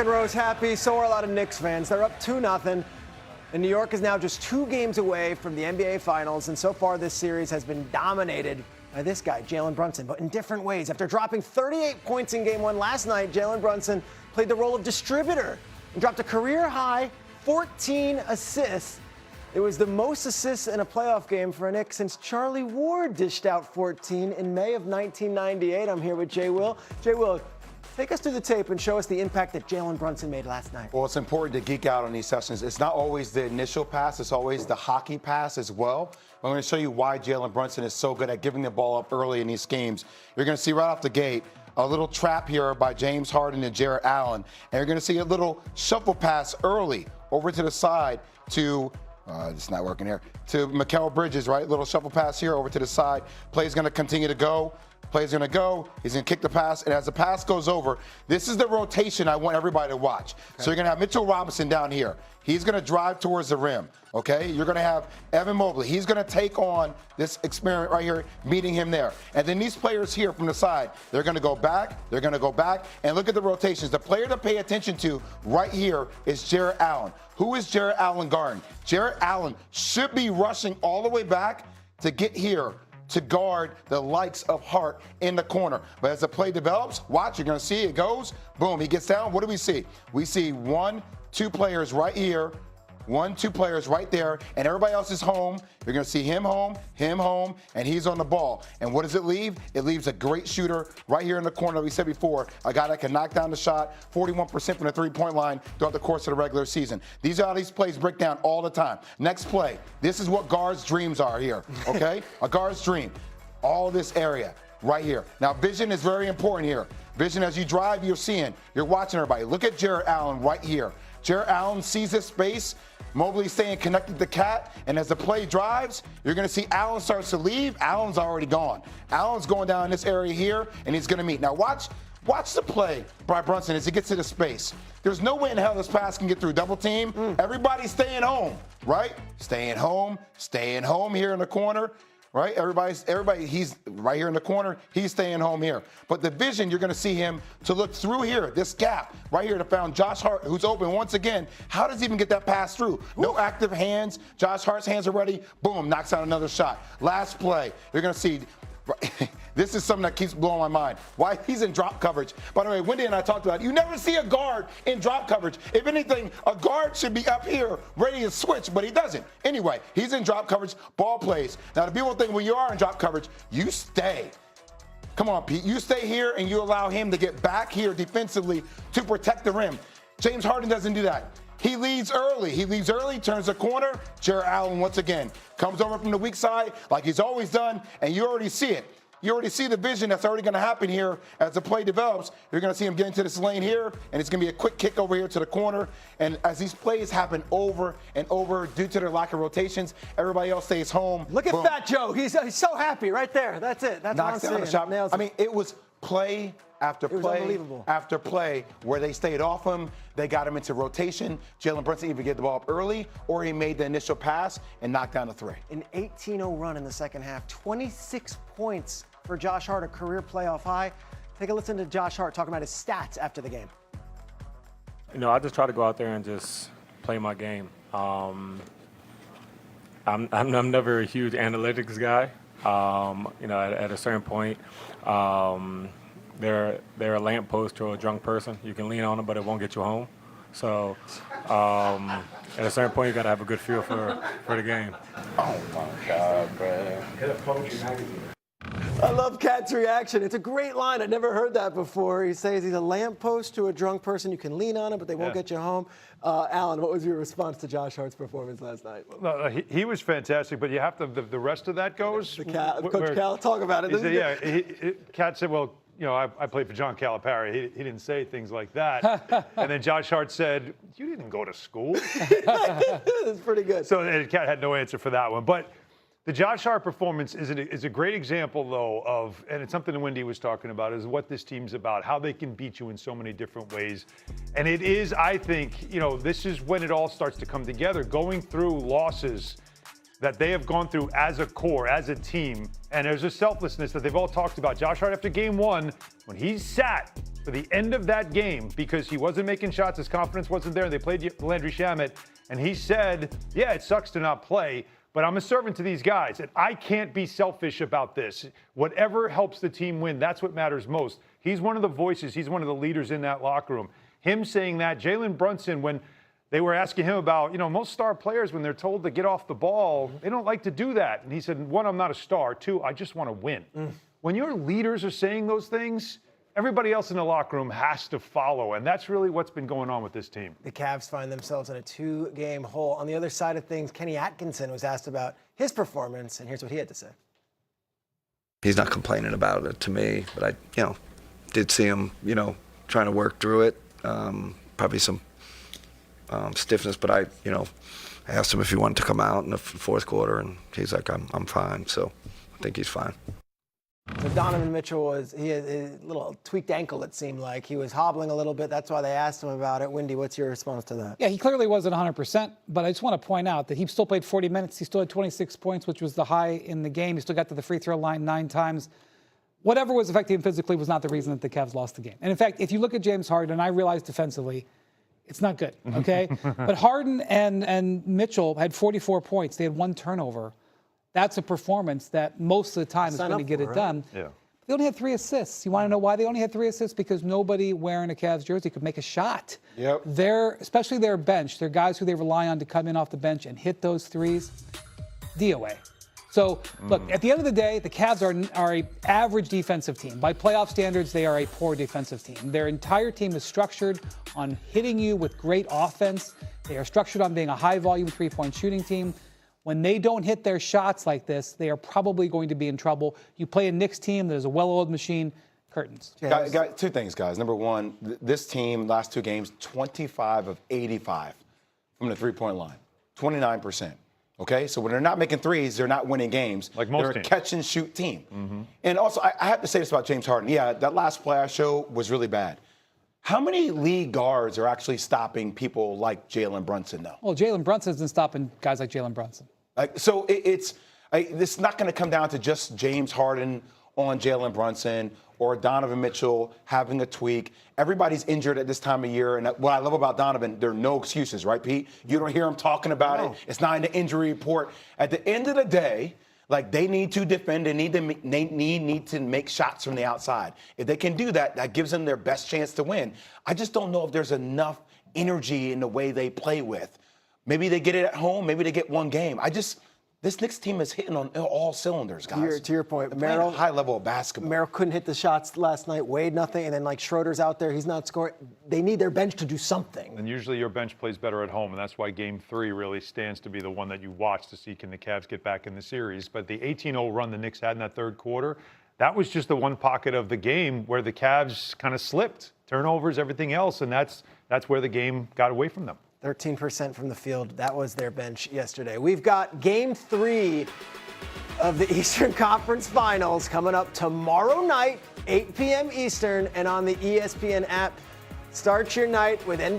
and Rose happy. So are a lot of Knicks fans. They're up 2-0. And New York is now just 2 games away from the NBA Finals. And so far, this series has been dominated by this guy, Jalen Brunson, but in different ways. After dropping 38 points in Game 1 last night, Jalen Brunson played the role of distributor and dropped a career-high 14 assists. It was the most assists in a playoff game for a Knicks since Charlie Ward dished out 14 in May of 1998. I'm here with Jay Will. Jay Will, take us through the tape and show us the impact that Jalen Brunson made last night. Well, it's important to geek out on these sessions. It's not always the initial pass. It's always the hockey pass as well. I'm going to show you why Jalen Brunson is so good at giving the ball up early in these games. You're going to see right off the gate a little trap here by James Harden and Jarrett Allen. And you're going to see a little shuffle pass early over to the side to it's not working here. To Mikal Bridges, right? Little shuffle pass here over to the side. Play's going to continue to go. Play's going to go. He's going to kick the pass. And as the pass goes over, this is the rotation I want everybody to watch. Okay. So you're going to have Mitchell Robinson down here. He's going to drive towards the rim, okay? You're going to have Evan Mobley. He's going to take on this experiment right here, meeting him there. And then these players here from the side, they're going to go back. They're going to go back. And look at the rotations. The player to pay attention to right here is Jarrett Allen. Who is Jarrett Allen guarding? Jarrett Allen should be rushing all the way back to get here to guard the likes of Hart in the corner. But as the play develops, watch, you're going to see it goes. Boom, he gets down. What do we see? We see 1, 2 players right here, 1, 2 players right there, and everybody else is home. You're going to see him home, and he's on the ball. And what does it leave? It leaves a great shooter right here in the corner, we said before, a guy that can knock down the shot, 41% from the three-point line throughout the course of the regular season. These are how these plays break down all the time. Next play. This is what guards' dreams are here, okay? A guard's dream. All this area right here. Now, vision is very important here. Vision as you drive, you're seeing, you're watching everybody. Look at Jarrett Allen right here. Jarrett Allen sees his space. Mobley staying connected to Cat, and as the play drives, you're going to see Allen starts to leave. Allen's already gone. Allen's going down in this area here, and he's going to meet. Now watch the play by Brunson as he gets to the space. There's no way in hell this pass can get through double team. Everybody's staying home, right? Staying home here in the corner. Right? Everybody, he's right here in the corner. He's staying home here. But the vision, you're going to see him to look through here, this gap right here to found Josh Hart, who's open once again. How does he even get that pass through? No active hands. Josh Hart's hands are ready. Boom, knocks out another shot. Last play, you're going to see. This is something that keeps blowing my mind. Why he's in drop coverage. By the way, Wendy and I talked about it. You never see a guard in drop coverage. If anything, a guard should be up here ready to switch, but he doesn't. Anyway, he's in drop coverage, ball plays. Now, the people think when you are in drop coverage, you stay. Come on, Pete. You stay here and you allow him to get back here defensively to protect the rim. James Harden doesn't do that. He leads early. Turns the corner. Jarrett Allen, once again, comes over from the weak side like he's always done, and you already see it. You already see the vision that's already going to happen here as the play develops. You're going to see him get into this lane here, and it's going to be a quick kick over here to the corner. And as these plays happen over and over due to their lack of rotations, everybody else stays home. Look at Fat Joe. He's so happy right there. That's it. That's knocks down the shot. I mean, it was play after play after play where they stayed off him. They got him into rotation. Jalen Brunson either get the ball up early or he made the initial pass and knocked down the 3. An 18-0 run in the second half. 26 points for Josh Hart, a career playoff high. Take a listen to Josh Hart talking about his stats after the game. You know, I just try to go out there and just play my game. I'm never a huge analytics guy. You know, at a certain point, they're a lamppost or a drunk person. You can lean on them, but it won't get you home. So at a certain point, you got to have a good feel for the game. Oh, my God, bro. Get a poetry magazine. I love Cat's reaction. It's a great line. I'd never heard that before. He says he's a lamppost to a drunk person. You can lean on him, but they won't get you home. Alan, what was your response to Josh Hart's performance last night? No, he was fantastic, but you have to, the rest of that goes. Coach Cal, talk about it. Cat said, well, you know, I played for John Calipari. He didn't say things like that. And then Josh Hart said, you didn't go to school. That's pretty good. So Cat had no answer for that one. But the Josh Hart performance is a great example, though, of, and it's something that Wendy was talking about, is what this team's about, how they can beat you in so many different ways. And it is, I think, you know, this is when it all starts to come together, going through losses that they have gone through as a core, as a team. And there's a selflessness that they've all talked about. Josh Hart, after game 1, when he sat for the end of that game because he wasn't making shots, his confidence wasn't there. They played Landry Shamet, and he said, yeah, it sucks to not play, but I'm a servant to these guys, and I can't be selfish about this. Whatever helps the team win, that's what matters most. He's one of the voices. He's one of the leaders in that locker room. Him saying that, Jalen Brunson, when they were asking him about, most star players, when they're told to get off the ball, they don't like to do that. And he said, one, I'm not a star. Two, I just want to win. When your leaders are saying those things, everybody else in the locker room has to follow. And that's really what's been going on with this team. The Cavs find themselves in a 2-game hole. On the other side of things, Kenny Atkinson was asked about his performance, and here's what he had to say. He's not complaining about it to me, but I, did see him, trying to work through it. Probably some stiffness, but I asked him if he wanted to come out in the fourth quarter, and he's like, I'm fine. So I think he's fine. So Donovan Mitchell he had a little tweaked ankle, it seemed like. He was hobbling a little bit. That's why they asked him about it. Wendy, what's your response to that? Yeah, he clearly wasn't 100%, but I just want to point out that he still played 40 minutes. He still had 26 points, which was the high in the game. He still got to the free throw line 9 times. Whatever was affecting him physically was not the reason that the Cavs lost the game. And in fact, if you look at James Harden, and I realize defensively, it's not good, okay? But Harden and Mitchell had 44 points. They had 1 turnover. That's a performance that most of the time is going to get it done. Yeah. They only had 3 assists. You want to know why they only had 3 assists? Because nobody wearing a Cavs jersey could make a shot. Yep. Especially their bench, they're guys who they rely on to come in off the bench and hit those threes. DOA. So, look, at the end of the day, the Cavs are an average defensive team. By playoff standards, they are a poor defensive team. Their entire team is structured on hitting you with great offense. They are structured on being a high-volume three-point shooting team. When they don't hit their shots like this, they are probably going to be in trouble. You play a Knicks team that is a well-oiled machine, curtains. Guys, 2 things, guys. Number one, this team, last 2 games, 25 of 85 from the three-point line, 29%. Okay, so when they're not making threes, they're not winning games. Like most they're teams. A catch-and-shoot team. And also, I have to say this about James Harden. Yeah, that last play I showed was really bad. How many league guards are actually stopping people like Jalen Brunson, though? Well, Jalen Brunson isn't stopping guys like Jalen Brunson. So it's not going to come down to just James Harden on Jalen Brunson or Donovan Mitchell having a tweak. Everybody's injured at this time of year. And what I love about Donovan, there are no excuses, right, Pete? You don't hear him talking about it. It's not in the injury report. At the end of the day, they need to defend. They need to make shots from the outside. If they can do that, that gives them their best chance to win. I just don't know if there's enough energy in the way they play with. Maybe they get it at home. Maybe they get 1 game. This Knicks team is hitting on all cylinders, guys. To your point, Merrill, a high level of basketball. Merrill couldn't hit the shots last night. Wade, nothing. And then, Schroeder's out there. He's not scoring. They need their bench to do something. And usually your bench plays better at home, and that's why Game 3 really stands to be the one that you watch to see can the Cavs get back in the series. But the 18-0 run the Knicks had in that third quarter, that was just the one pocket of the game where the Cavs kind of slipped. Turnovers, everything else, and that's where the game got away from them. 13% from the field. That was their bench yesterday. We've got Game 3 of the Eastern Conference Finals coming up tomorrow night, 8 p.m. Eastern, and on the ESPN app. Start your night with NBA.